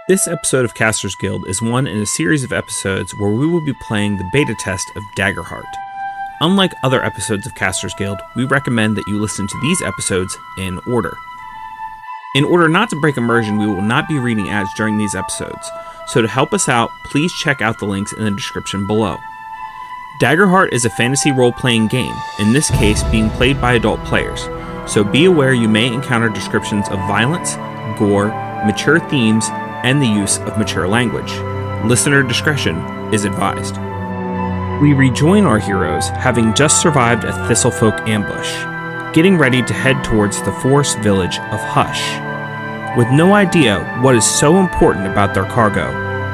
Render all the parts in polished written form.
This episode of Casters Guild is one in a series of episodes where we will be playing the beta test of Daggerheart. Unlike other episodes of Casters Guild, we recommend that you listen to these episodes in order. In order not to break immersion, we will not be reading ads during these episodes, so to help us out, please check out the links in the description below. Daggerheart is a fantasy role-playing game, in this case being played by adult players, so be aware you may encounter descriptions of violence, gore, mature themes, and the use of mature language. Listener discretion is advised. We rejoin our heroes, having just survived a Thistlefolk ambush, getting ready to head towards the forest village of Hush, with no idea what is so important about their cargo,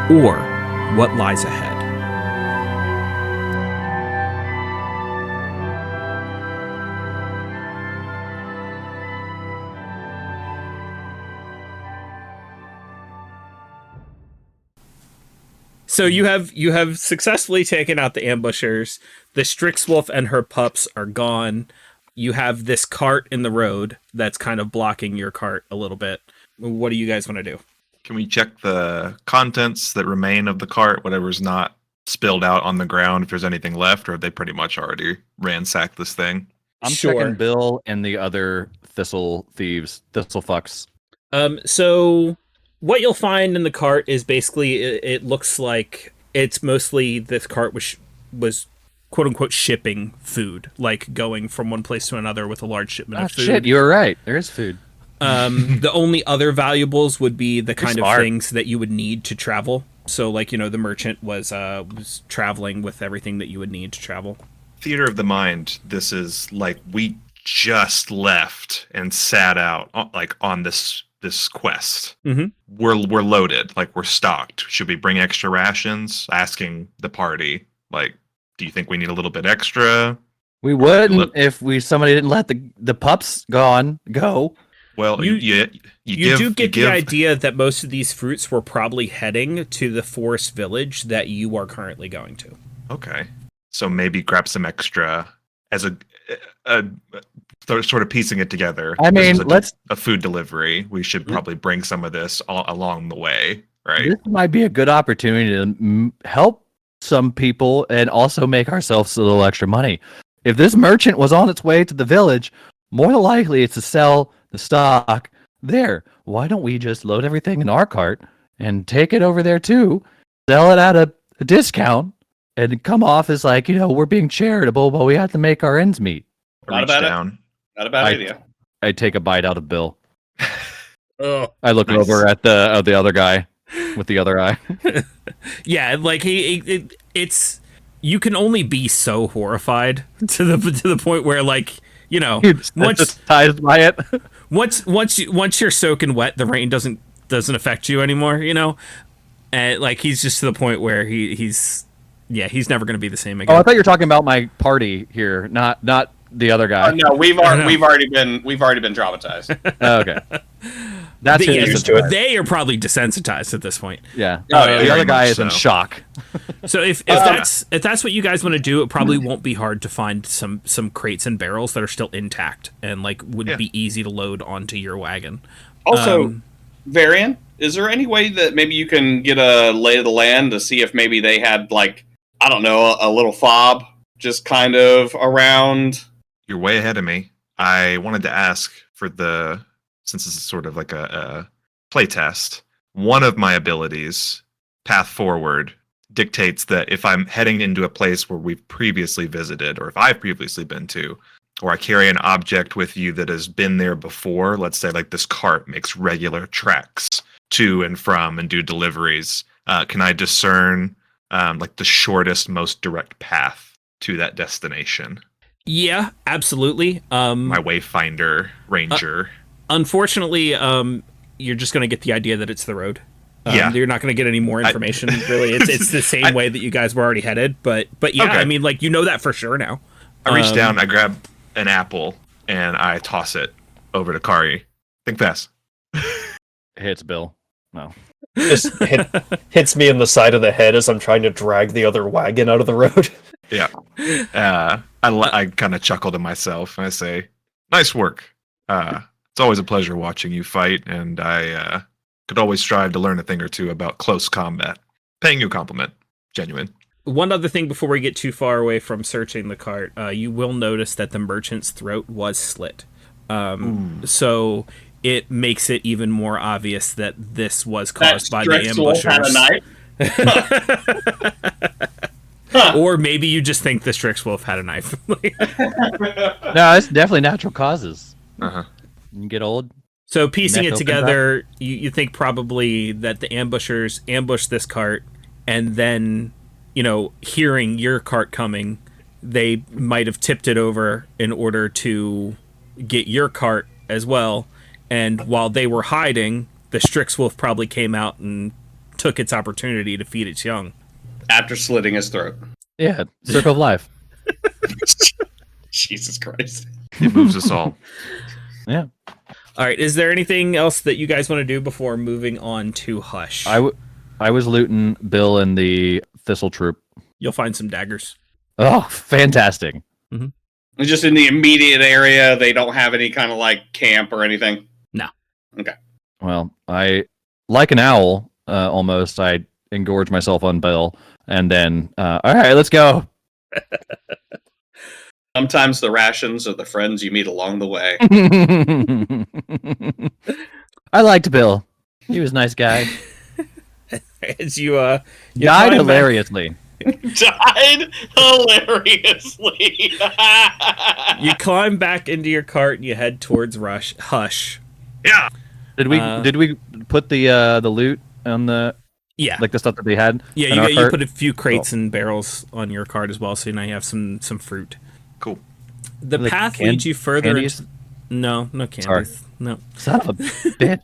or what lies ahead. So you have successfully taken out the ambushers. The Strixwolf and her pups are gone. You have this cart in the road that's kind of blocking your cart a little bit. What do you guys want to do? Can we check the contents that remain of the cart, whatever's not spilled out on the ground, if there's anything left, or have they pretty much already ransacked this thing? I'm checking Bill and the other thistle fucks. So what you'll find in the cart is basically, it looks like it's mostly this cart was quote unquote shipping food, like going from one place to another with a large shipment of food. Shit, you were right. There is food. The only other valuables would be the kind of things that you would need to travel. So, like, the merchant was traveling with everything that you would need to travel. Theater of the mind. This is like we just left and sat out on this quest. Mm-hmm. We're loaded, like we're stocked. Should we bring extra rations? Asking the party, like, do you think we need a little bit extra? We wouldn't if somebody didn't let the pups go. Well, you give the idea that most of these fruits were probably heading to the forest village that you are currently going to. Okay, so maybe grab some extra as a sort of piecing it together. I mean, a food delivery. We should probably bring some of this all along the way, right? This might be a good opportunity to help some people and also make ourselves a little extra money. If this merchant was on its way to the village, more than likely it's to sell the stock there. Why don't we just load everything in our cart and take it over there too, sell it at a discount, and come off as like, we're being charitable, but we have to make our ends meet. Not a bad idea. I take a bite out of Bill. Oh, I look over at the other guy with the other eye. Yeah, like it's you can only be so horrified to the point where, like, once by it. once you're soaking wet, the rain doesn't affect you anymore. And like he's just to the point where he's never going to be the same again. Oh, I thought you were talking about my party here, not the other guy. No, we've already been traumatized. Oh, okay. That's they are probably desensitized at this point. Yeah. The other guy is in shock. So if that's what you guys want to do, it probably won't be hard to find some crates and barrels that are still intact and would be easy to load onto your wagon. Also, Varian, is there any way that maybe you can get a lay of the land to see if maybe they had, like, I don't know, a little fob just kind of around? You're way ahead of me. I wanted to ask since this is sort of like a play test, one of my abilities, Path Forward, dictates that if I'm heading into a place where we've previously visited, or if I've previously been to, or I carry an object with you that has been there before, let's say like this cart makes regular treks to and from and do deliveries, can I discern like the shortest, most direct path to that destination? Yeah, absolutely. My Wayfinder Ranger. Unfortunately, you're just going to get the idea that it's the road. You're not going to get any more information, really. It's the same way that you guys were already headed, but yeah, okay. I mean, like, that for sure now. I reach down, I grab an apple, and I toss it over to Kari. Think fast. Hits Bill. No. Just hits me in the side of the head as I'm trying to drag the other wagon out of the road. Yeah. I kind of chuckle to myself, and I say, nice work. It's always a pleasure watching you fight, and I Could always strive to learn a thing or two about close combat. Paying you a compliment. Genuine. One other thing before we get too far away from searching the cart, you will notice that the merchant's throat was slit. So it makes it even more obvious that this was caused by the ambushers. Had a knife. Or maybe you just think the Strixwolf had a knife. No, it's definitely natural causes. Uh-huh. You get old. So piecing Neck it opens together, you think probably that the ambushers ambushed this cart, and then, hearing your cart coming, they might have tipped it over in order to get your cart as well. And while they were hiding, the Strixwolf probably came out and took its opportunity to feed its young. After slitting his throat. Yeah, circle of life. Jesus Christ. It moves us all. Yeah. All right, is there anything else that you guys want to do before moving on to Hush? I was looting Bill and the Thistle Troop. You'll find some daggers. Oh, fantastic. Just in the immediate area, they don't have any kind of like camp or anything? No. Okay. Well, I, like an owl, almost, I engorge myself on Bill, and then, all right, let's go. Sometimes the rations are the friends you meet along the way. I liked Bill. He was a nice guy. As you Died climb hilariously. Died hilariously. You climb back into your cart and you head towards Hush. Yeah. Did we put the loot on the Yeah, like the stuff that they had? yeah. in our You cart? put a few crates and barrels on your cart as well, so now you have some fruit. Cool. The Like path leads you further. candies? No candies. Sorry. No. Son of a bitch.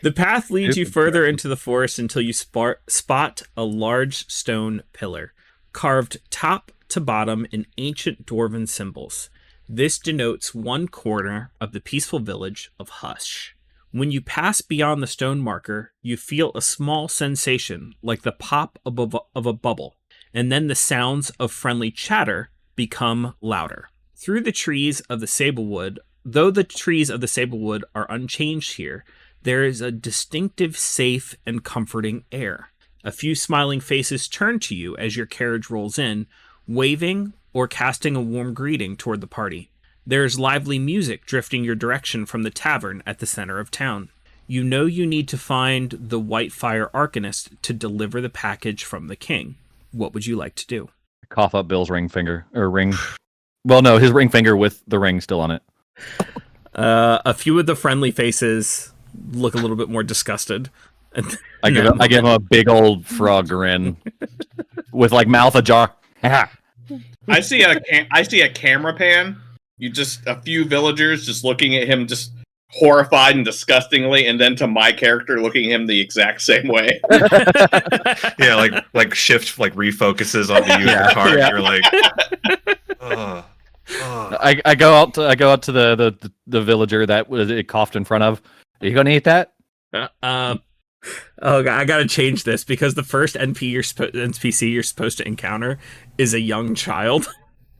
The path leads you Stupid further question. into the forest until you spot a large stone pillar, carved top to bottom in ancient dwarven symbols. This denotes one corner of the peaceful village of Hush. When you pass beyond the stone marker, you feel a small sensation like the pop of a bubble, and then the sounds of friendly chatter become louder. Through the trees of the sablewood, though the trees of the sablewood are unchanged here, there is a distinctive, safe, and comforting air. A few smiling faces turn to you as your carriage rolls in, waving or casting a warm greeting toward the party. There is lively music drifting your direction from the tavern at the center of town. You know you need to find the Whitefire Arcanist to deliver the package from the king. What would you like to do? Cough up Bill's ring finger or ring. Well, no, his ring finger with the ring still on it. A few of the friendly faces look a little bit more disgusted. I give him a big old frog grin with like mouth ajar. I see a camera pan. You just a few villagers just looking at him, just horrified and disgustingly, and then to my character looking at him the exact same way. Yeah, like shift refocuses on you in the cart. Yeah. You're like, ugh. I go out to the villager that it coughed in front of. Are you gonna eat that? Oh, God, I gotta change this because the first NPC you're supposed to encounter is a young child,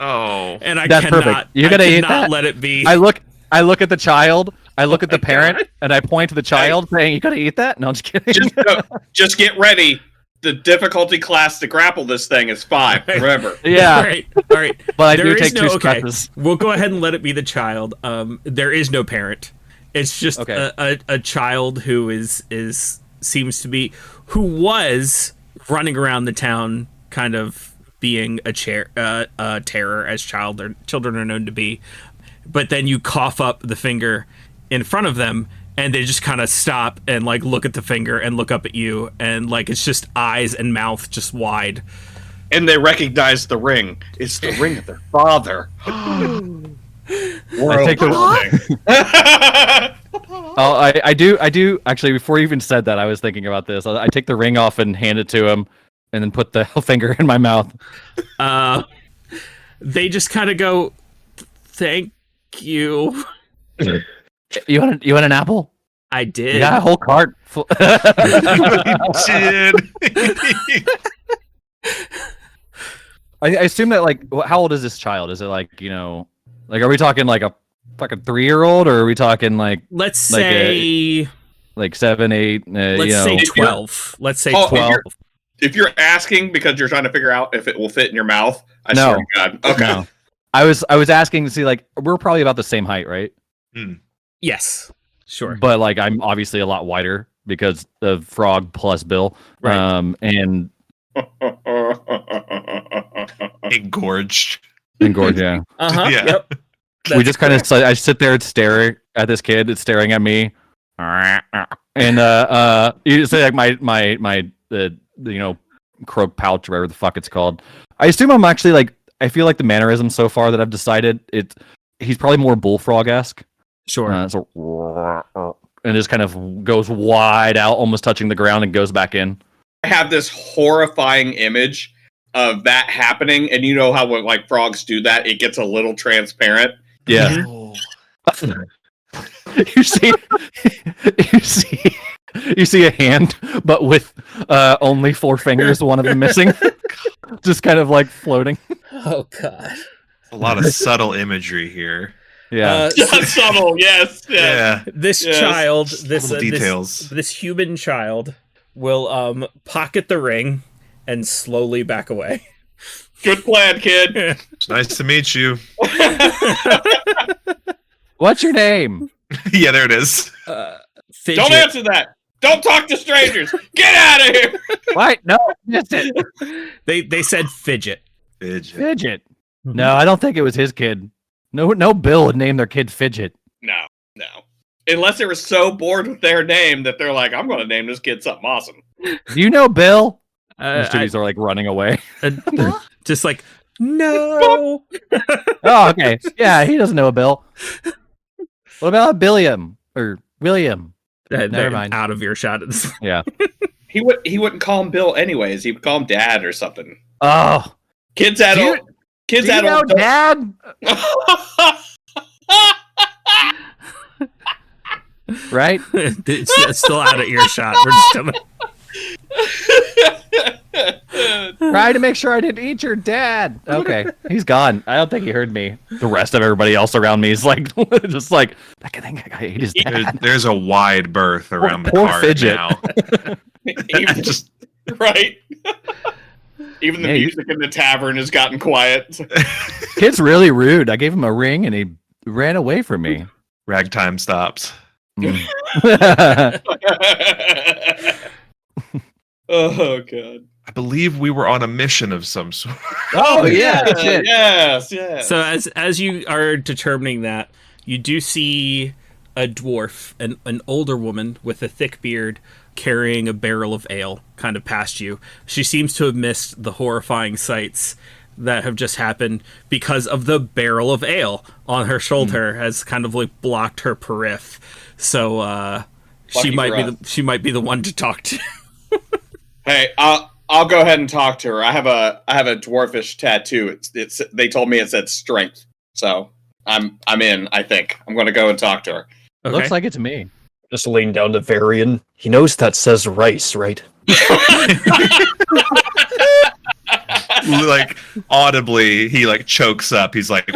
Oh. and I That's cannot. perfect. You're gonna I eat cannot that? let it be. I look at the child. I look at the my parent, God. and I point to the child, saying, "You gonna eat that?" No, I'm just kidding. Just get ready. The difficulty class to grapple this thing is 5. Remember. Yeah, All right. but I There do is take two stresses. We'll go ahead and let it be the child. There is no parent. It's just Okay. a child who seems to be who was running around the town, kind of being a terror as children are known to be. But then you cough up the finger in front of them, and they just kind of stop and like look at the finger and look up at you, and like it's just eyes and mouth just wide. And they recognize the ring. It's the ring of their father. I take I do actually. Before you even said that, I was thinking about this. I take the ring off and hand it to him, and then put the finger in my mouth. They just kind of go, "Thank you." You want an apple? I did. You got a whole cart full. Did. I assume that how old is this child? Is it are we talking like a fucking 3-year-old, or are we talking like Let's like say like 7, 8. Let's say 12. Let's say Oh, 12. If you're asking because you're trying to figure out if it will fit in your mouth, I No. swear to God. Okay. No. I was asking to see, like, we're probably about the same height, right? Yes. Sure. But like I'm obviously a lot wider because of Frog plus Bill. Right. And Engorged. Gorge, yeah. Uh-huh. Yeah. Yep. We just kind of I sit there and stare at this kid that's staring at me. And you say like my croak pouch, whatever the fuck it's called. I assume I'm actually like I feel like the mannerism so far that I've decided he's probably more bullfrog-esque. Sure. And just kind of goes wide out, almost touching the ground, and goes back in. I have this horrifying image of that happening, and you know how when like frogs do that, it gets a little transparent. Yeah. you see a hand, but with only 4 fingers, one of them missing, just kind of like floating. Oh God. A lot of subtle imagery here. Yeah. Subtle, yes. Yeah. This Yes. child, Little details. this human child will pocket the ring and slowly back away. Good plan, kid. It's nice to meet you. What's your name? Yeah, there it is. Fidget. Don't answer that. Don't talk to strangers. Get out of here. What? No, missed it. They said Fidget. Fidget. No, I don't think it was his kid. No Bill would name their kid Fidget. No. Unless they were so bored with their name that they're like, I'm going to name this kid something awesome. Do you know Bill? Uh, These students are like running away. just like no. Oh, okay. Yeah, he doesn't know a Bill. What about Billiam or William? They're Never mind. out of earshot at this. Yeah. He wouldn't call him Bill anyways. He would call him Dad or something. Oh, Kids do adult. Kids you know adult. Dad? Right? It's still out of earshot. We're just gonna... Try to make sure I didn't eat your dad. Okay, he's gone. I don't think he heard me. The rest of everybody else around me is like, just like, I think I ate his dad. There's a wide berth around the Poor cart Fidget. now. Even, Just right. Even the Yeah, music in the tavern has gotten quiet. Kid's really rude. I gave him a ring and he ran away from me. ragtime stops. Mm. Oh God. I believe we were on a mission of some sort. Oh yeah, shit. Yes. So as you are determining that, you do see a dwarf, an older woman with a thick beard, carrying a barrel of ale kind of past you. She seems to have missed the horrifying sights that have just happened because of the barrel of ale on her shoulder has kind of like blocked her periph. So she might be the one to talk to. Hey, I'll go ahead and talk to her. I have a dwarfish tattoo. It's they told me it said strength. So I'm in, I think. I'm gonna go and talk to her. Okay. Looks like it's me. Just lean down to Varian. He knows that says rice, right? Like audibly, he like chokes up. He's like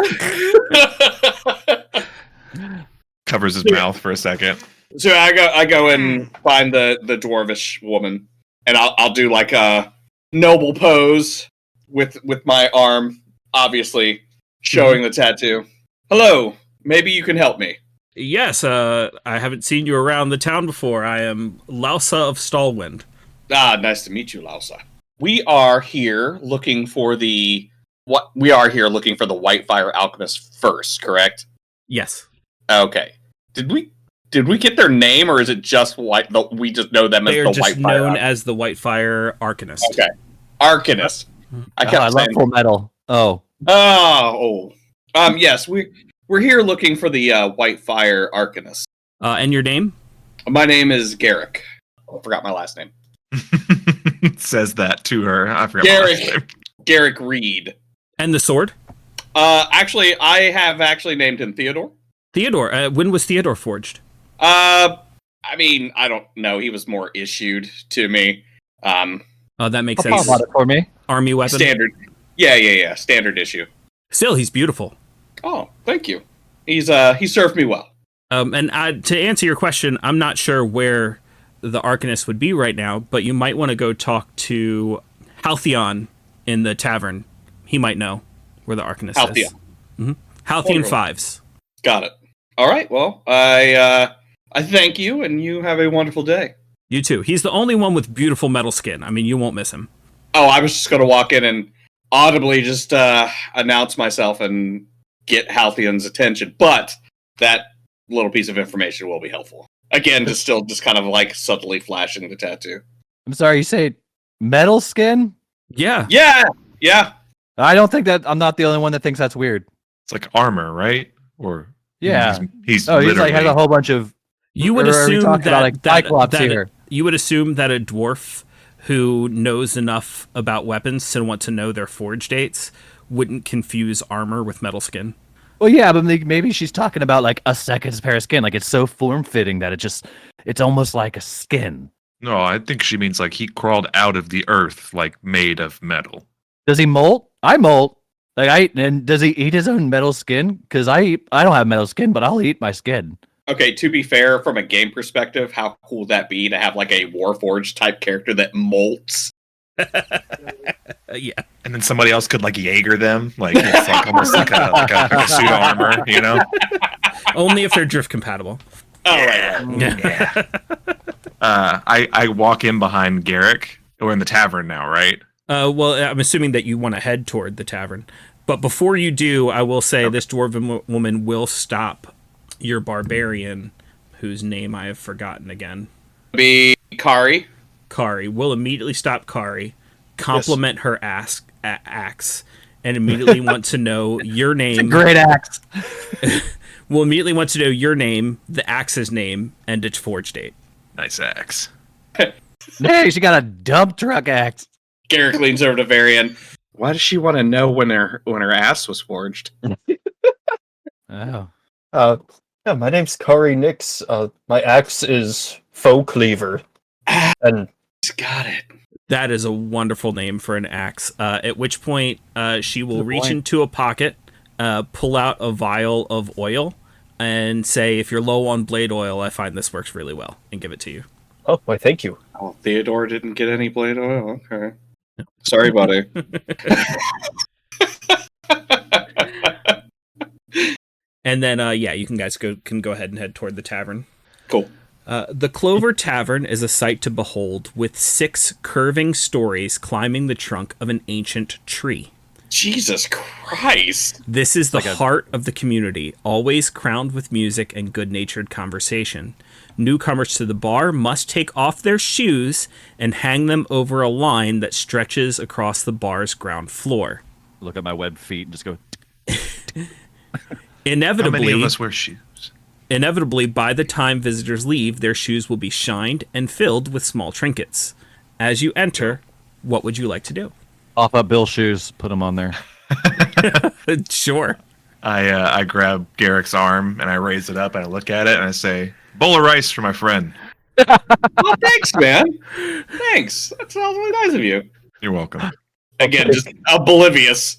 covers his mouth for a second. So I go and find the dwarvish woman, and I'll do like a noble pose with my arm, obviously showing the tattoo. Hello, maybe you can help me. Yes, I haven't seen you around the town before. I am Lausa of Stallwind. Ah, nice to meet you, Lausa. We are here looking for the Whitefire Alchemist first, correct? Yes. Okay. Did we get their name, or is it just we just know them They as are the just Whitefire? known as the Whitefire Arcanist. Okay, Arcanist. I kept I love saying. Full Metal. Oh, Yes, we're here looking for the Whitefire Arcanist. And your name? My name is Garrick. I forgot my last name. Says that to her. I forgot my last name. Garrick Reed. And the sword? Actually, I have named him Theodore. Theodore. When was Theodore forged? I mean, I don't know. He was more issued to me. That makes Papa sense. bought it for me. Army weapon? Standard. Yeah. Standard issue. Still, he's beautiful. Oh, thank you. He served me well. And to answer your question, I'm not sure where the Arcanist would be right now, but you might want to go talk to Halcyon in the tavern. He might know where the Arcanist is. Halcyon Wonderful. 5s. Got it. All right. Well, I thank you, and you have a wonderful day. You too. He's the only one with beautiful metal skin. I mean, you won't miss him. Oh, I was just going to walk in and audibly just announce myself and get Halcyon's attention, but that little piece of information will be helpful. Again, just kind of like subtly flashing the tattoo. I'm sorry, you say metal skin? Yeah. Yeah. I don't think that I'm not the only one that thinks that's weird. It's like armor, right? Or Yeah. he's Oh, he's literally like has a whole bunch of. You would or are we assume talking about, like, Cyclops here? You would assume that a dwarf who knows enough about weapons to want to know their forge dates wouldn't confuse armor with metal skin. Well, yeah, but maybe she's talking about like a second pair of skin. Like it's so form fitting that it's almost like a skin. No, I think she means like he crawled out of the earth, like made of metal. Does he molt? I molt. And does he eat his own metal skin? Because I don't have metal skin, but I'll eat my skin. Okay, to be fair, from a game perspective, how cool would that be to have like a Warforged type character that molts? Yeah. And then somebody else could like Jaeger them, like it's like almost like a suit of armor, you know? Only if they're drift compatible. Oh, right. Yeah. I walk in behind Garrick. We're in the tavern now, right? Well, I'm assuming that you want to head toward the tavern. But before you do, I will say this dwarven woman will stop your barbarian, whose name I have forgotten again. Be Kari. Kari. Will immediately stop Kari, compliment her axe, and immediately want to know your name. It's a great axe. Will immediately want to know your name, the axe's name, and its forge date. Nice axe. Hey, she got a dump truck axe. Garrick leans over to Varian. Why does she want to know when her ass was forged? Oh. Yeah, my name's Kari Nix. My axe is Faux Cleaver. And Got it. That is a wonderful name for an axe. At which point, she will Good reach point. into a pocket, pull out a vial of oil, and say, if you're low on blade oil, I find this works really well, and give it to you. oh, why thank you. Oh, Theodore didn't get any blade oil. Okay. Sorry, buddy. And then, you can go ahead and head toward the tavern. Cool. The Clover Tavern is a sight to behold, with 6 curving stories climbing the trunk of an ancient tree. Jesus Christ. This is the heart of the community, always crowned with music and good-natured conversation. Newcomers to the bar must take off their shoes and hang them over a line that stretches across the bar's ground floor. Look at my webbed feet and just go. Inevitably, How many of us wear shoes? Inevitably, by the time visitors leave, their shoes will be shined and filled with small trinkets. As you enter, what would you like to do? Off up Bill's shoes, put them on there. Sure. I grab Garrick's arm and I raise it up and I look at it and I say, "Bowl of rice for my friend." Well, thanks, man. Thanks. That sounds really nice of you. You're welcome. Again, just oblivious.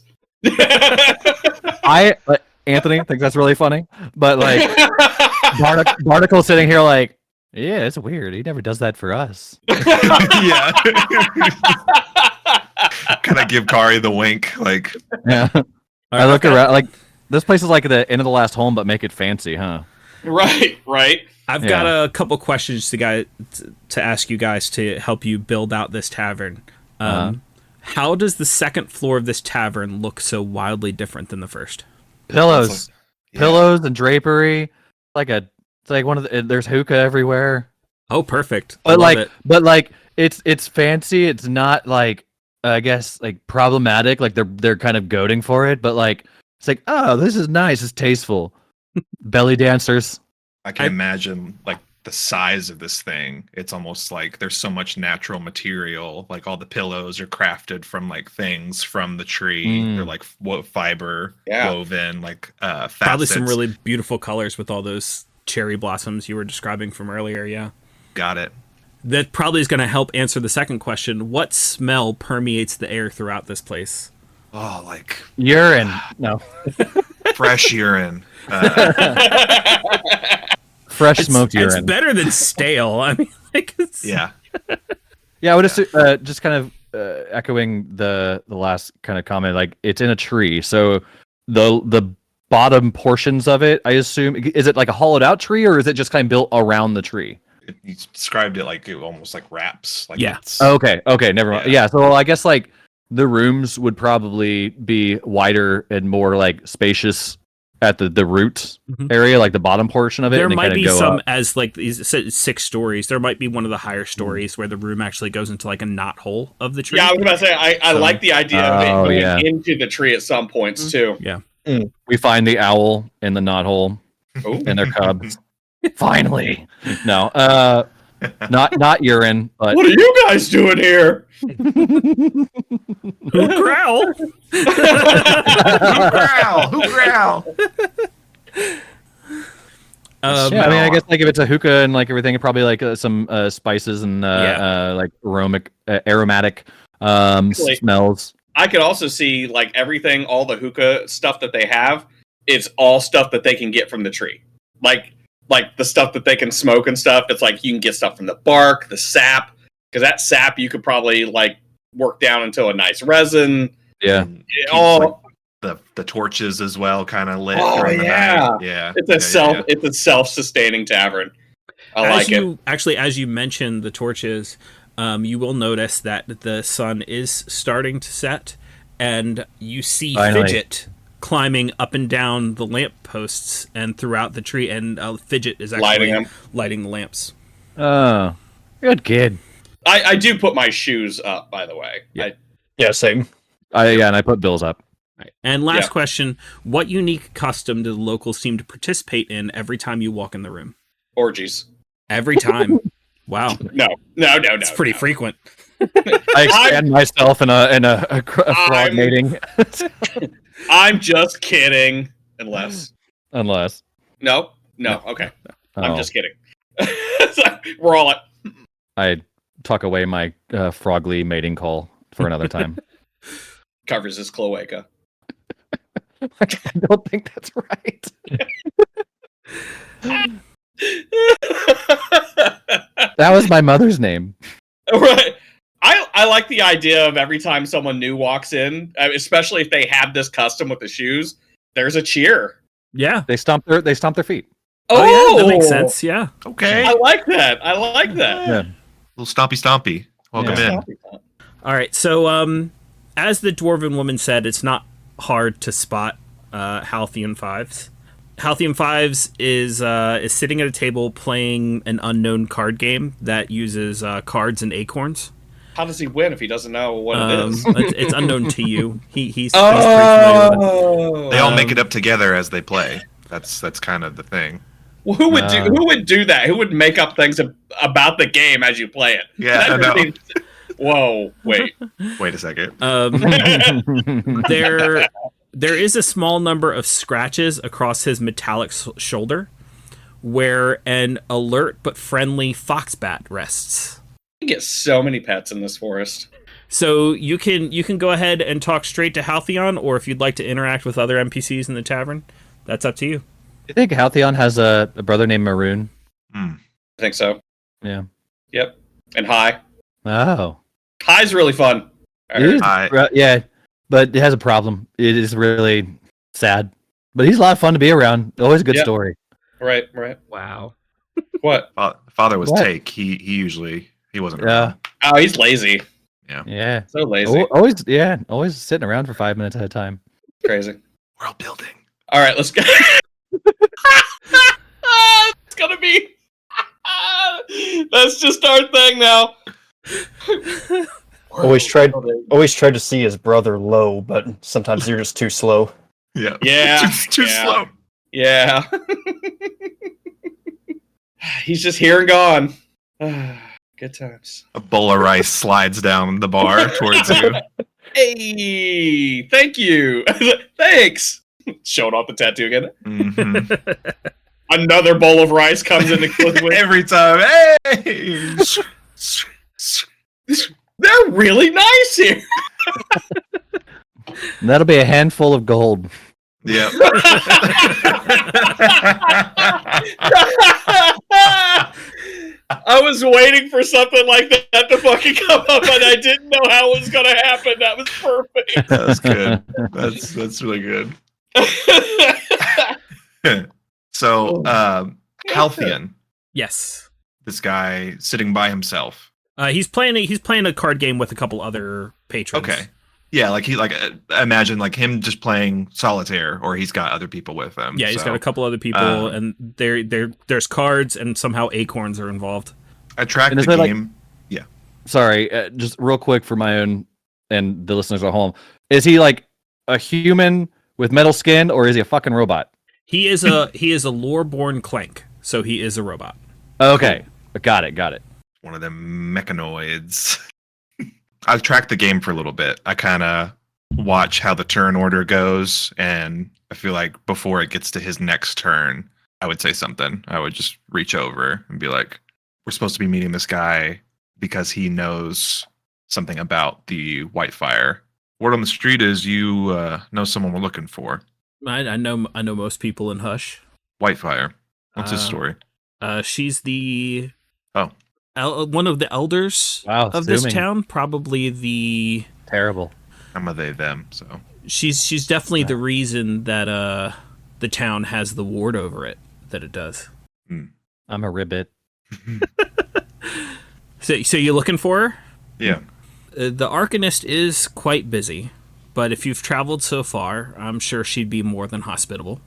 Anthony thinks that's really funny, but like Barnacle sitting here like, yeah, it's weird. He never does that for us. Yeah. Can I give Kari the wink? Like, Yeah. I look around like this place is like the end of the last home, but make it fancy, huh? Right. I've got a couple questions to ask you guys to help you build out this tavern. How does the second floor of this tavern look so wildly different than the first? Pillows, yeah. pillows and drapery. It's like one of the, there's hookah everywhere. Oh, perfect. But Love it. it's fancy. It's not like I guess like problematic. Like they're kind of goading for it, but like it's like, oh, this is nice. It's tasteful. Belly dancers. I can imagine like the size of this thing. It's almost like there's so much natural material. Like all the pillows are crafted from like things from the tree. They're like fiber woven, like facets. Probably some really beautiful colors with all those cherry blossoms you were describing from earlier. Yeah. Got it. That probably is going to help answer the second question. What smell permeates the air throughout this place? Oh, like Urine. No. fresh urine. fresh smoked It's urine. better than stale. I mean, like, it's, Yeah. Yeah, I would assume, just kind of echoing the last kind of comment, like it's in a tree, so the bottom portions of it, I assume, is it like a hollowed out tree, or is it just kind of built around the tree? You described it like it almost like wraps. Like Yeah. it's, Okay, never mind. Yeah. Yeah, so I guess like the rooms would probably be wider and more like spacious at the root Mhm. area, like the bottom portion of it. there and then might kinda be go some up. as like these 6 stories. There might be one of the higher stories where the room actually goes into like a knot hole of the tree. Yeah, I was about to say I So- like the idea of it Oh, going yeah. into the tree at some points too. Yeah. We find the owl in the knot hole Oh, and their cubs. Finally, no, not urine, but what are you guys doing here? Who growl? Who growl? Who growl? Um, yeah, I mean, I guess like if it's a hookah and like everything, it probably like some spices and Yeah. like aromatic Like- smells. I could also see like everything, all the hookah stuff that they have. It's all stuff that they can get from the tree, like the stuff that they can smoke and stuff. It's like you can get stuff from the bark, the sap, because that sap you could probably like work down into a nice resin. Yeah, And keeps, all- like, the torches as well, kind of lit Oh, during the yeah. night. Yeah. It's a self-sustaining tavern. I like it. As you mentioned the torches, you will notice that the sun is starting to set, and you see Finally. Fidget climbing up and down the lamp posts and throughout the tree, and Fidget is actually Lighting them. lighting the lamps. oh, good kid. I do put my shoes up, by the way. Yeah. Yeah, same. And I put bills up. Right. And last Yeah. question: what unique custom do the locals seem to participate in every time you walk in the room? Orgies. Every time. Wow, No. it's pretty no. frequent. I expand myself in a frog I'm- mating, I'm just kidding. Unless unless no. Okay, I'm oh, just kidding. It's like, we're all like, I tuck away my frogly mating call for another time. covers his cloaca. I don't think that's right. That was my mother's name. Right. I like the idea of every time someone new walks in, especially if they have this custom with the shoes, there's a cheer. Yeah. They stomp their feet. Oh, yeah, that makes sense. Yeah. Okay. I like that. I like that. Yeah. Little stompy. Welcome Yeah. in. All right. So, as the dwarven woman said, it's not hard to spot Halcyon Fives. Halcyon Fives is sitting at a table playing an unknown card game that uses cards and acorns. How does he win if he doesn't know what it is? It's unknown to you. He's pretty familiar with it. Oh, They all make it up together as they play. That's kind of the thing. Well, who would do that? Who would make up things about the game as you play it? Yeah, That I know. seems- Whoa, wait. Wait a second. There is a small number of scratches across his metallic shoulder, where an alert but friendly foxbat rests. You get so many pets in this forest. So you can go ahead and talk straight to Halcyon, or if you'd like to interact with other NPCs in the tavern, that's up to you. You think Halcyon has a brother named Maroon? I think so. Yeah. Yep. And High. Oh. High's really fun. I It heard. is- yeah, but it has a problem. It is really sad. But he's a lot of fun to be around. Always a good Yeah. story. Right. Wow. What? Father was What? take. He wasn't Yeah. around. Oh, he's lazy. Yeah. So lazy. Always sitting around for 5 minutes at a time. Crazy. World building. All right, let's go. It's gonna be. That's just our thing now. Always tried to see his brother low, but sometimes you're just too slow. Yeah. Yeah, Too yeah. slow. Yeah. He's just here and gone. Good times. A bowl of rice slides down the bar towards you. Hey, thank you. Thanks. Showing off the tattoo again. Mhm. Another bowl of rice comes into with. Every time. Hey. They're really nice here. And that'll be a handful of gold. Yep. was waiting for something like that to fucking come up, and I didn't know how it was gonna happen. That was perfect. That was good. That's really good. So, Halcyon, Yes. this guy sitting by himself. He's playing a card game with a couple other patrons. Okay. Yeah, like imagine like him just playing solitaire, or he's got other people with him. Yeah, he's got a couple other people, and there's cards, and somehow acorns are involved. I tracked And the is there, like- game. Sorry, just real quick for my own and the listeners at home. Is he like a human with metal skin, or is he a fucking robot? He is a lore-born clank, so he is a robot. Okay, got it. One of them mechanoids. I've tracked the game for a little bit. I kind of watch how the turn order goes, and I feel like before it gets to his next turn, I would say something. I would just reach over and be like, we're supposed to be meeting this guy because he knows something about the Whitefire. Word on the street is you know someone we're looking for. I know most people in Hush. Whitefire. What's his story? She's the Oh. One of the elders Wow, of this zooming. town. Probably the Terrible. I'm a they them, so she's definitely the reason that the town has the ward over it that it does. I'm a ribbit. So you're looking for her? yeah. The Arcanist is quite busy, but if you've traveled so far, I'm sure she'd be more than hospitable.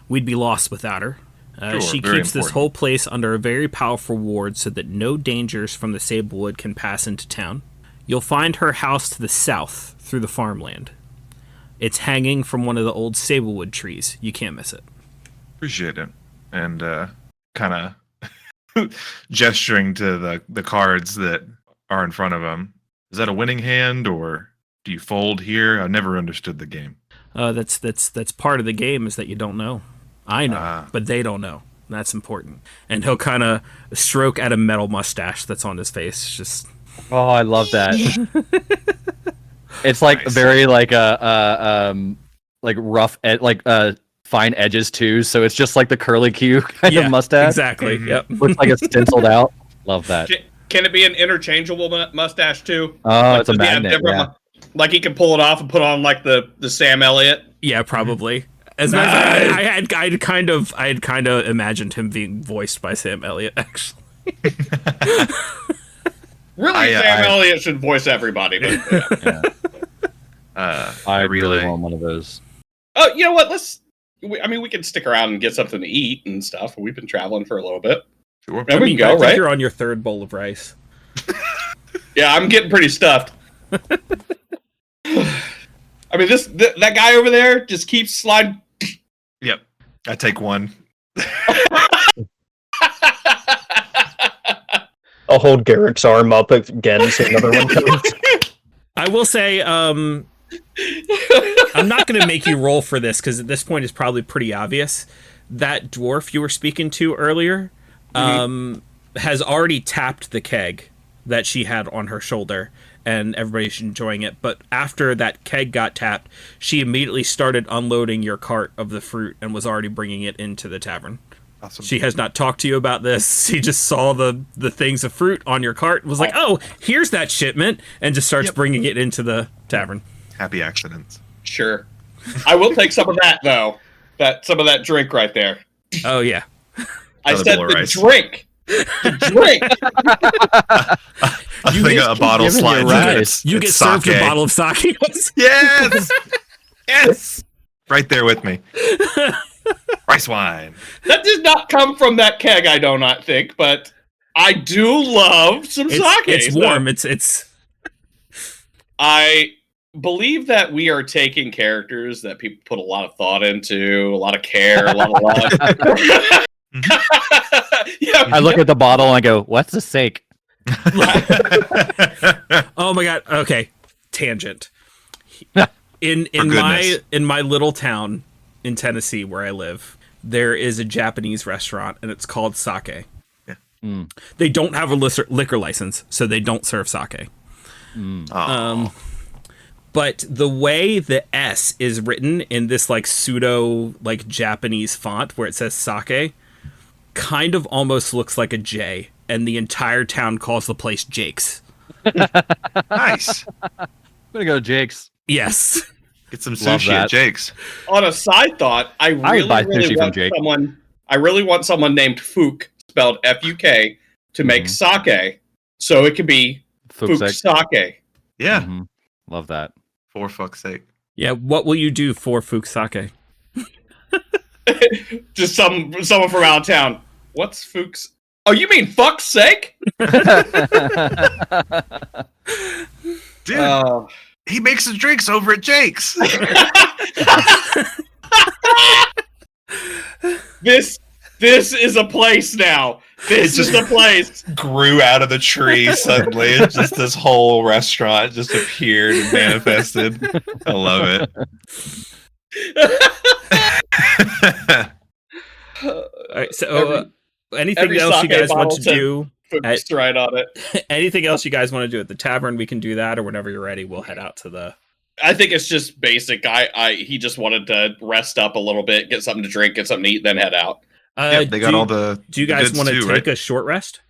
We'd be lost without her. Sure, She very keeps this important. whole place under a very powerful ward so that no dangers from the Sablewood can pass into town. You'll find her house to the south through the farmland. It's hanging from one of the old Sablewood trees. You can't miss it. Appreciate it. And kind of gesturing to the cards that are in front of him. Is that a winning hand, or do you fold here? I never understood the game. That's part of the game, is that you don't know. I know, Ah. but they don't know. That's important. And he'll kind of stroke at a metal mustache that's on his face. Just Oh, I love that. It's like Nice. very like like rough, fine edges too. So it's just like the curly Q kind of mustache. Exactly. Mhm. Yep. Looks like it's stenciled out. Love that. Can it be an interchangeable mustache too? Oh, it's a Does he have magnet. different Yeah. like he can pull it off and put on like the Sam Elliott. Yeah, probably. As a matter of fact, I had kind of imagined him being voiced by Sam Elliott. Actually, Really, Sam Elliott should voice everybody. But, yeah. Yeah. I I really relay. want one of those. Oh, you know what? We can stick around and get something to eat and stuff. We've been traveling for a little bit. Sure. Yeah, we can go, I think right? you're on your third bowl of rice. Yeah, I'm getting pretty stuffed. I mean, that guy over there just keeps sliding. Yep. I take one. I'll hold Garrick's arm up again so another one comes. I will say, I'm not going to make you roll for this because at this point it's probably pretty obvious. That dwarf you were speaking to earlier has already tapped the keg that she had on her shoulder, and everybody's enjoying it. But after that keg got tapped, she immediately started unloading your cart of the fruit and was already bringing it into the tavern. Awesome. She has not talked to you about this. She just saw the things of fruit on your cart and was like, oh, here's that shipment, and just starts bringing it into the tavern. Happy accidents. Sure. I will take some of that though. Some of that drink right there. Oh, yeah. I Another said bowl of the rice. drink. The drink. I think a bottle giving you slides in. rice. You It's get served sake. a bottle of sake. Yes! Yes! Right there with me. Rice wine. That did not come from that keg, I do not think, but I do love some sake. It's so warm. It's I believe that we are taking characters that people put a lot of thought into, a lot of care, a lot of love. Yeah, I look at the bottle and I go, "What's the sake?" oh my god. Okay, tangent. In For goodness. my little town in Tennessee where I live, there is a Japanese restaurant and it's called Sake. Yeah. Mm. They don't have a liquor license, so they don't serve sake. Aw. But the way the S is written in this like pseudo like Japanese font where it says sake kind of almost looks like a J and the entire town calls the place Jake's. Nice. I'm gonna go to Jake's. Yes. Get some Love sushi that. at Jake's. On a side thought, I would buy really sushi from want Jake. someone. I really want someone named Fook, spelled F-U-K, to make sake, so it could be Fook sake. Yeah. Mm-hmm. Love that. For fuck's sake. Yeah, what will you do for Fukusake? Just someone from out of town. What's Fook's? Oh, you mean fuck's sake? Dude, he makes his drinks over at Jake's. This is a place now. This is the place. Grew out of the tree suddenly. It's just this whole restaurant just appeared and manifested. I love it. All right, so anything else you guys want to do? Fook's right on it. Anything else you guys want to do at the tavern? We can do that, or whenever you're ready, we'll head out to the. I think it's just basic. He just wanted to rest up a little bit, get something to drink, get something to eat, then head out. They got all the. Do you guys want to take right? a short rest?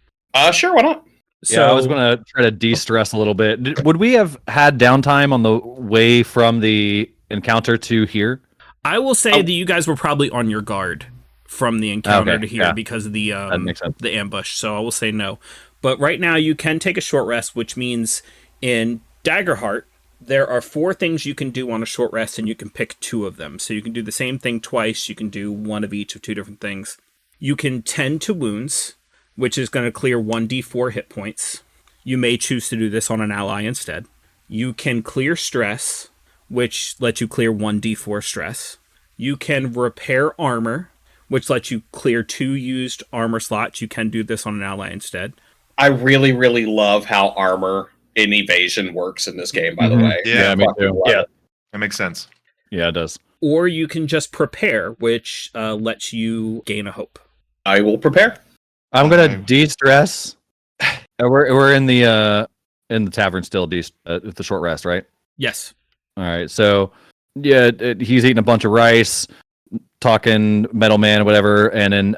Sure, why not? So I was gonna try to de-stress a little bit. Would we have had downtime on the way from the encounter to here? I will say that you guys were probably on your guard from the encounter to here because of the that makes sense. the ambush. So I will say no. But right now you can take a short rest, which means in Daggerheart there are 4 things you can do on a short rest, and you can pick 2 of them. So you can do the same thing twice. You can do one of each of 2 different things. You can tend to wounds, which is going to clear 1d4 hit points. You may choose to do this on an ally instead. You can clear stress, which lets you clear 1d4 stress. You can repair armor, which lets you clear 2 used armor slots. You can do this on an ally instead. I really, really love how armor and evasion works in this game, by the way. Yeah, me too. Yeah. That makes sense. Yeah, it does. Or you can just prepare, which lets you gain a hope. I will prepare. I'm gonna de-stress. We're in the tavern still. The short rest, right? Yes. All right. So yeah, he's eating a bunch of rice, talking Metal Man or whatever, and then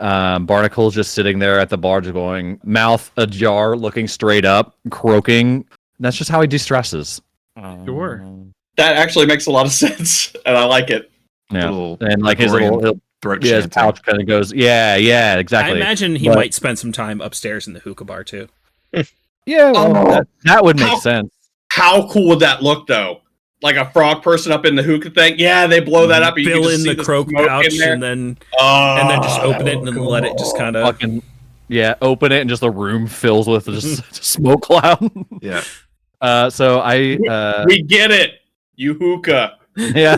Barnacle's just sitting there at the bar, just going mouth ajar, looking straight up, croaking. That's just how he de-stresses. Sure. That actually makes a lot of sense, and I like it. Yeah, and like his little throat his chanting. pouch kind of goes, yeah, exactly. I imagine he might spend some time upstairs in the hookah bar too. Yeah, well, that would make sense. How cool would that look, though? Like a frog person up in the hookah thing? Yeah, they blow that up. And you Fill can just in see the croak smoke pouch in there. and then Oh, just open it and then let it just kind of. Fucking open it and just the room fills with just smoke cloud. Yeah. So I we get it. You hookah. yeah.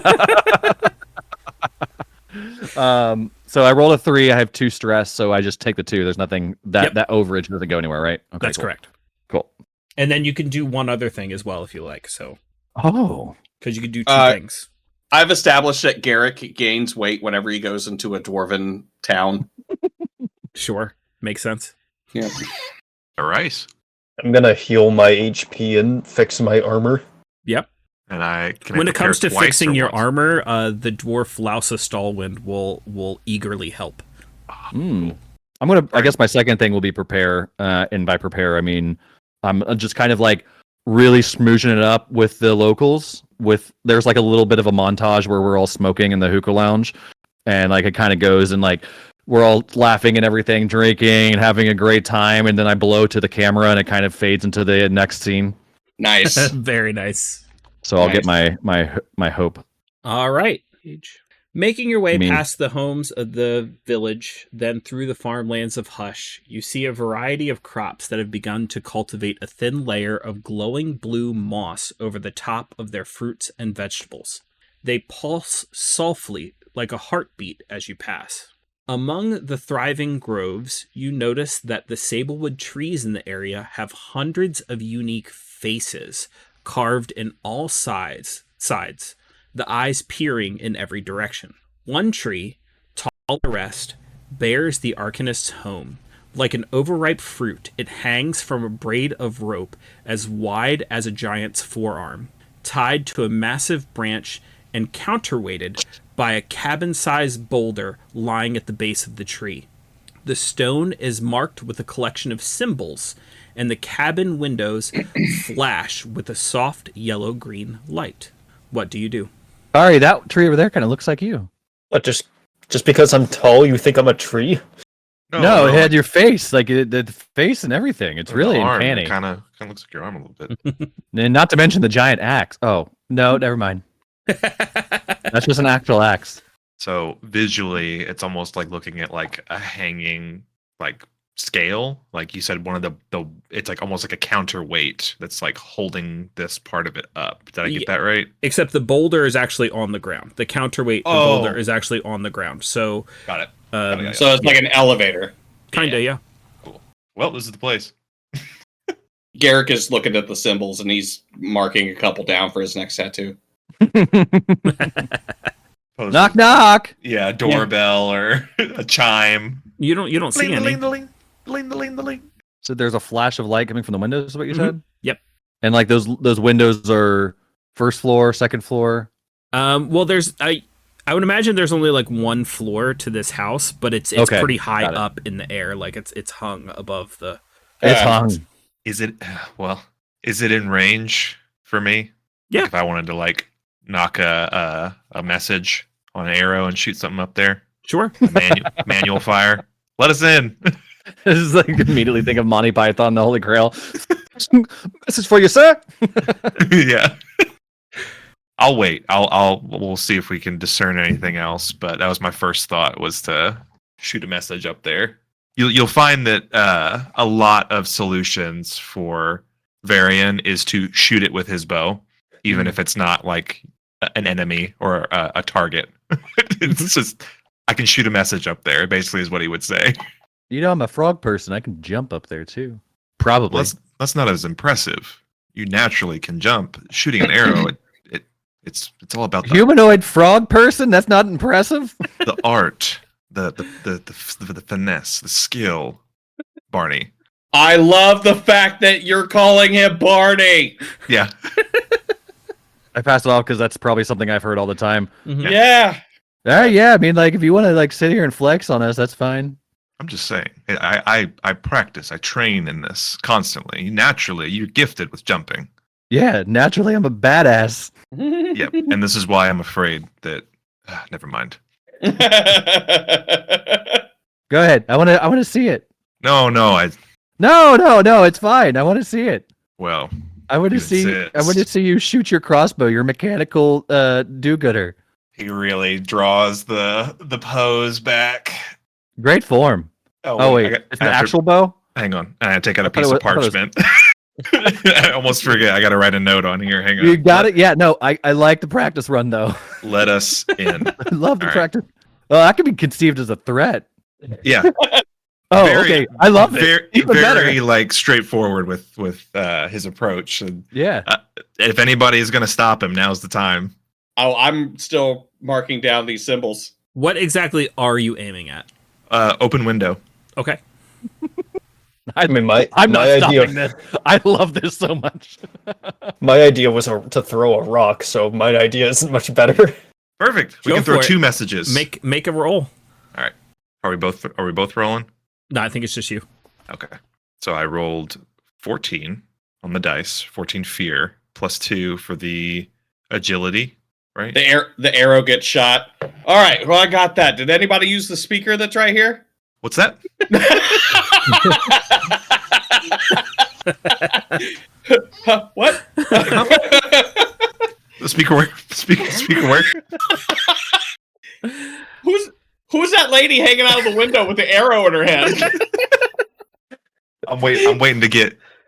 So I rolled a 3. I have 2 stress, so I just take the 2. There's nothing that overage doesn't go anywhere, right? Okay, That's cool. correct. Cool. And then you can do one other thing as well if you like. So Oh, because you can do 2 things. I've established that Garrick gains weight whenever he goes into a dwarven town. Sure, makes sense. Yeah. All right. I'm gonna heal my HP and fix my armor. Yep. And When it comes to prepare twice fixing or your once? armor, the dwarf Lausa Stallwind will eagerly help. I'm gonna. I guess my second thing will be prepare. And by prepare, I mean I'm just kind of like really smooching it up with the locals. There's like a little bit of a montage where we're all smoking in the hookah lounge, and like it kind of goes and like we're all laughing and everything, drinking and having a great time, and then I blow to the camera and it kind of fades into the next scene. Nice. Very nice. So I'll get my hope. All right. Making your way You mean- past the homes of the village, then through the farmlands of Hush, you see a variety of crops that have begun to cultivate a thin layer of glowing blue moss over the top of their fruits and vegetables. They pulse softly like a heartbeat as you pass. Among the thriving groves, you notice that the sablewood trees in the area have hundreds of unique faces carved in all sides, the eyes peering in every direction. One tree, tall as the rest, bears the Arcanist's home. Like an overripe fruit, it hangs from a braid of rope as wide as a giant's forearm, tied to a massive branch and counterweighted by a cabin-sized boulder lying at the base of the tree. The stone is marked with a collection of symbols, and the cabin windows flash with a soft yellow-green light. What do you do? Sorry, that tree over there kind of looks like you. What, just because I'm tall, you think I'm a tree? No, it had your face, like the face and everything. It's really uncanny. Kind of looks like your arm a little bit. And not to mention the giant axe. Oh, no, never mind. That's just an actual axe. So visually, it's almost like looking at like a hanging like scale. Like you said, one of the it's like almost like a counterweight that's like holding this part of it up. Did I get that right? Except the boulder is actually on the ground. The counterweight, the boulder is actually on the ground. So Got it. So it's like an elevator. Kinda, yeah. Cool. Well, this is the place. Garrick is looking at the symbols and he's marking a couple down for his next tattoo. Knock knock. Yeah, doorbell or a chime. You don't see any. So there's a flash of light coming from the windows, is what you said? Yep. And like those windows are first floor, second floor. Well, I would imagine there's only like one floor to this house, but it's Okay, pretty high got it. up in the air. Like it's hung above the. It's hung. Is it in range for me? Yeah. Like if I wanted to like knock a message on an arrow and shoot something up there, Sure. manual fire. Let us in. This is like immediately think of Monty Python, the Holy Grail. This is for you, sir. Yeah. I'll wait. We'll see if we can discern anything else. But that was my first thought, was to shoot a message up there. You'll find that a lot of solutions for Varian is to shoot it with his bow, even if it's not like an enemy or a target. It's just, I can shoot a message up there, basically is what he would say. You know, I'm a frog person. I can jump up there too. Probably. Well, that's not as impressive. You naturally can jump. Shooting an arrow, it's all about the Humanoid frog person? That's not impressive. the art, the finesse, the skill, Barney. I love the fact that you're calling him Barney. Yeah. I passed it off because that's probably something I've heard all the time. Mhm. Yeah. Yeah. I mean, like, if you want to like sit here and flex on us, that's fine. I'm just saying. I practice. I train in this constantly. Naturally, you're gifted with jumping. Yeah, naturally, I'm a badass. Yep. And this is why I'm afraid that. Never mind. Go ahead. I want to see it. No. No. It's fine. I want to see it. Well. I want to You see. insist. I want to see you shoot your crossbow. Your mechanical do-gooder. He really draws the pose back. Great form. Oh wait, it's an actual bow. Hang on. I take out a I thought piece it of was- parchment. I almost forget. I got to write a note on here. Hang on. You got it. Yeah. No, I like the practice run though. Let us in. I love the All right. practice. Well, that could be conceived as a threat. Yeah. Oh, Very- okay. I love it. Very, Even better. very like straightforward with his approach. And Yeah. if anybody is going to stop him, now's the time. Oh, I'm still marking down these symbols. What exactly are you aiming at? Open window. Okay. I mean, I'm not my stopping idea, this. I love this so much. my idea was to throw a rock, so my idea isn't much better. Perfect. We Go can throw for it. 2 messages. Make a roll. Are we both rolling? No, I think it's just you. Okay. So I rolled 14 on the dice, 14 fear, +2 for the agility, right? The arrow gets shot. All right, well, I got that. Did anybody use the speaker that's right here? What's that? Huh, what? The speaker work. Speaker work. Who's that lady hanging out of the window with the arrow in her hand? I'm waiting to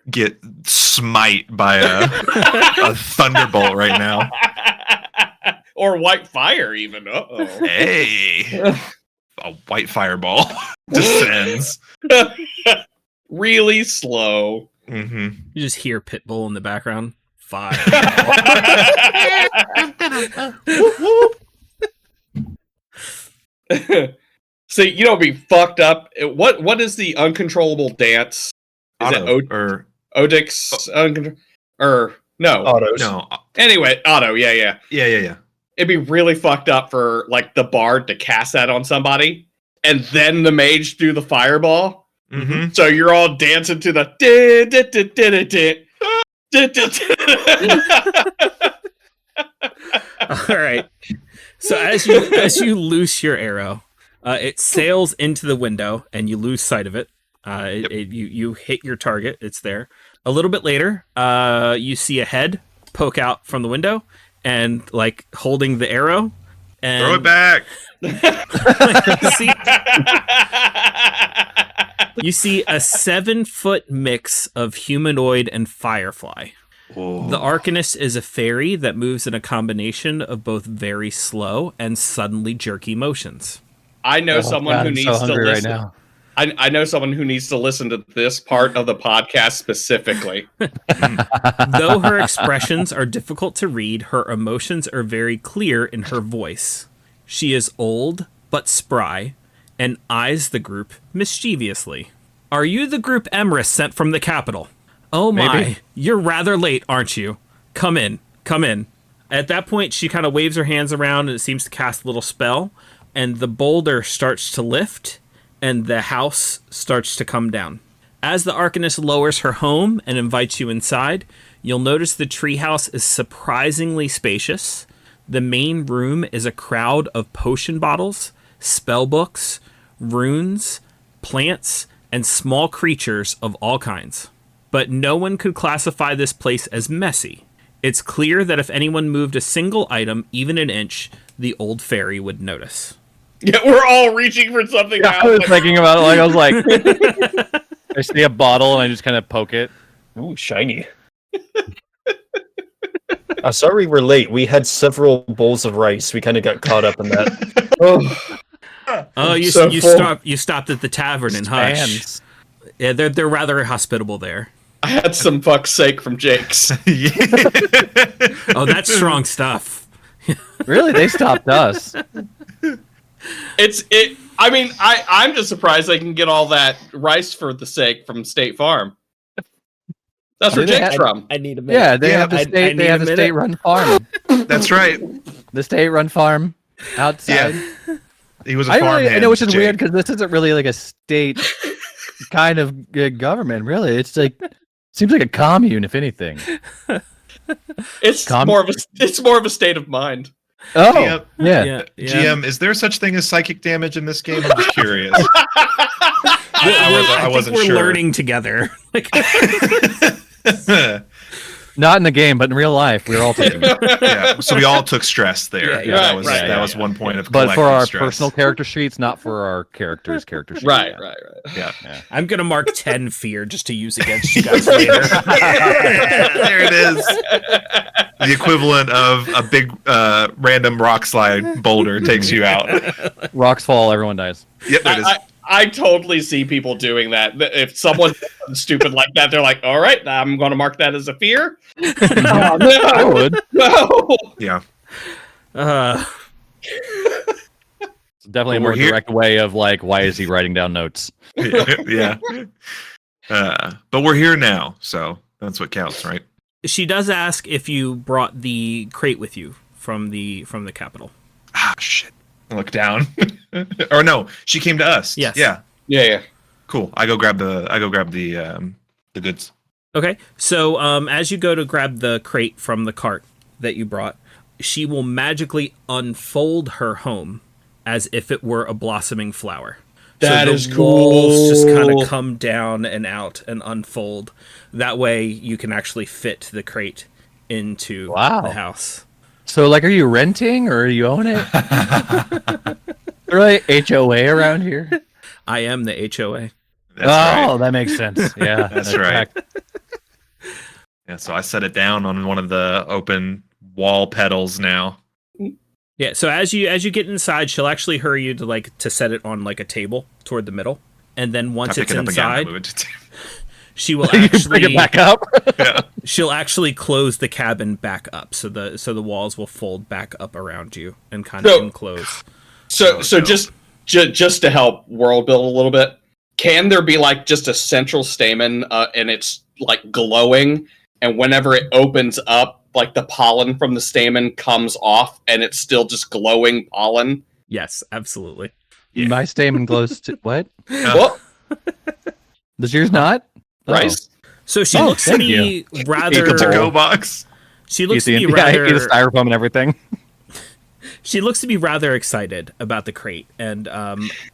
get smite by a thunderbolt right now. Or white fire, even. Uh-oh. Hey, a white fireball descends. Really slow. Mm-hmm. You just hear Pitbull in the background. 5. See, you know, be fucked up. What is the uncontrollable dance? Is it Odix? No. Autos. No. Anyway, Otto. Yeah. Yeah. It'd be really fucked up for like the bard to cast that on somebody, and then the mage do the fireball. Mm-hmm. So you're all dancing to the. All right. So as you loose your arrow, it sails into the window, and you lose sight of it. You hit your target. It's there. A little bit later, you see a head poke out from the window, and like holding the arrow. And Throw it back. you see a 7-foot mix of humanoid and firefly. Whoa. The Arcanist is a fairy that moves in a combination of both very slow and suddenly jerky motions. I know someone God, who I'm needs so to hungry listen. right now. I know someone who needs to listen to this part of the podcast specifically. Though her expressions are difficult to read, her emotions are very clear in her voice. She is old but spry and eyes the group mischievously. Are you the group Emrys sent from the capital? Oh my, Maybe. you're rather late, aren't you? Come in, come in. At that point, she kind of waves her hands around and it seems to cast a little spell, and the boulder starts to lift and the house starts to come down. As the Arcanist lowers her home and invites you inside, you'll notice the treehouse is surprisingly spacious. The main room is a crowd of potion bottles, spell books, runes, plants, and small creatures of all kinds. But no one could classify this place as messy. It's clear that if anyone moved a single item, even an inch, the old fairy would notice. Yeah, we're all reaching for something Yeah, now. I was thinking about it. Like I was like, I see a bottle and I just kind of poke it. Ooh, shiny. Sorry we're late. We had several bowls of rice. We kind of got caught up in that. Oh, you So full. you stopped at the tavern in Hush. Stands. Yeah, they're rather hospitable there. I had some fuck's sake from Jake's. Oh, that's strong stuff. Really, they stopped us. I mean, I'm just surprised they can get all that rice for the sake from State Farm. That's where Do they Jake's have- from. I need a minute. Yeah, they have the I state. need They a have the minute. state-run farm. That's right. The state-run farm outside. Yeah. He was a I farmhand. know, which is Jake. weird because this isn't really like a state kind of government. Really, it's like seems like a commune, if anything. It's more of a state of mind. Oh, GM, yeah. GM, is there such thing as psychic damage in this game? I'm just curious. I think wasn't we're sure. learning together. Like, Not in the game, but in real life, we were all taking it. Yeah, so we all took stress there. Yeah, that was right, that yeah, was one point of But for collective our stress. personal character sheets, not for our characters' character sheets. Right. Yeah. I'm gonna mark 10 fear just to use against you guys later. There it is. The equivalent of a big random rock slide boulder takes you out. Rocks fall, everyone dies. Yep, there it is. I totally see people doing that. If someone's stupid like that, they're like, "All right, I'm going to mark that as a fear." Oh, I no, would. no. Yeah. It's definitely a But we're more here- direct way of like, why is he writing down notes? Yeah. But we're here now, so that's what counts, right? She does ask if you brought the crate with you from the capital. Ah, shit. I look down. Or no, she came to us. Yes. Yeah. Cool. I go grab the goods. Okay, so as you go to grab the crate from the cart that you brought, she will magically unfold her home as if it were a blossoming flower. That so is the walls just kind cool. of come down and out and unfold. That way you can actually fit the crate into Wow. the house. So, like, are you renting or you own it? Really, HOA around here? I am the HOA. That's right. That makes sense. Yeah, That's that right. track- Yeah, so I set it down on one of the open wall pedals now. Yeah, so as you get inside, she'll actually hurry you to set it on like a table toward the middle, and then once I it's pick it up again. I inside, move it to- she will You bring actually it back up. she'll actually close the cabin back up, so the walls will fold back up around you and kind of So- enclose. So dope. just to help world build a little bit, can there be like just a central stamen and it's like glowing, and whenever it opens up, like the pollen from the stamen comes off and it's still just glowing pollen? Yes, absolutely. Yeah. My stamen glows to what? Well, Does yours not? Oh. Rice. So she Oh, looks to thank be The rather. to-go box. She Eat looks to the, be yeah, I eat the rather. styrofoam and everything. She looks to be rather excited about the crate, and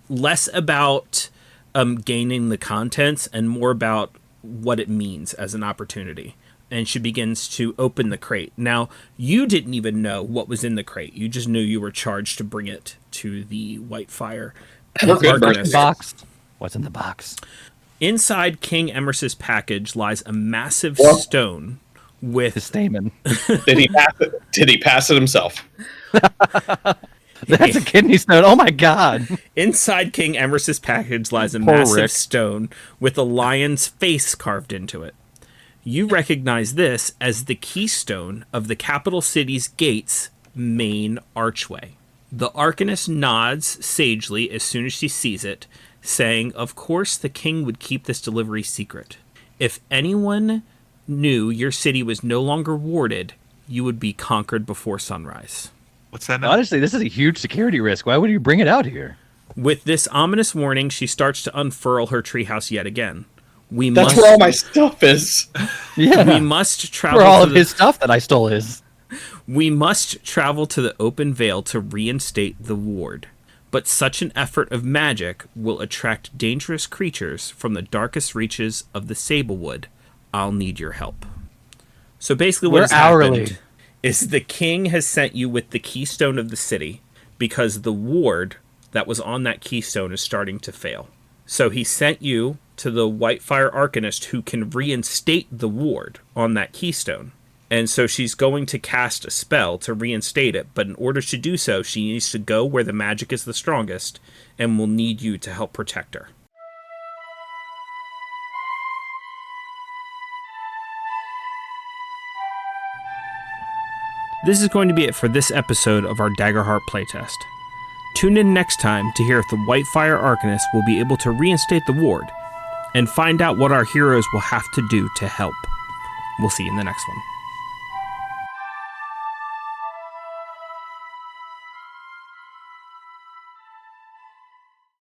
less about gaining the contents and more about what it means as an opportunity. And she begins to open the crate. Now, you didn't even know what was in the crate. You just knew you were charged to bring it to the Whitefire. We're good, Arcanist. Box. What's in the box? Inside King Emers's package lies a massive What? stone The with stamen. Did he pass it? Did he pass it himself? That's a kidney stone. Oh my god. inside King Emers's package lies a Poor massive Rick. stone with a lion's face carved into it. You recognize this as the keystone of the capital city's gate's main archway. The Arcanist nods sagely as soon as she sees it, saying, "Of course the king would keep this delivery secret. If anyone knew your city was no longer warded, you would be conquered before sunrise." What's that now? Honestly, this is a huge security risk. Why would you bring it out here? With this ominous warning, she starts to unfurl her treehouse yet again. We That's must where all my stuff is. Yeah. we must travel Where all to of the, his stuff that I stole is. we must travel to the open vale to reinstate the ward. But such an effort of magic will attract dangerous creatures from the darkest reaches of the Sablewood. I'll need your help. So basically what We're has happened hourly. is the king has sent you with the keystone of the city because the ward that was on that keystone is starting to fail. So he sent you to the Whitefire Arcanist who can reinstate the ward on that keystone. And so she's going to cast a spell to reinstate it, but in order to do so, she needs to go where the magic is the strongest and will need you to help protect her. This is going to be it for this episode of our Daggerheart playtest. Tune in next time to hear if the Whitefire Arcanist will be able to reinstate the ward, and find out what our heroes will have to do to help. We'll see you in the next one.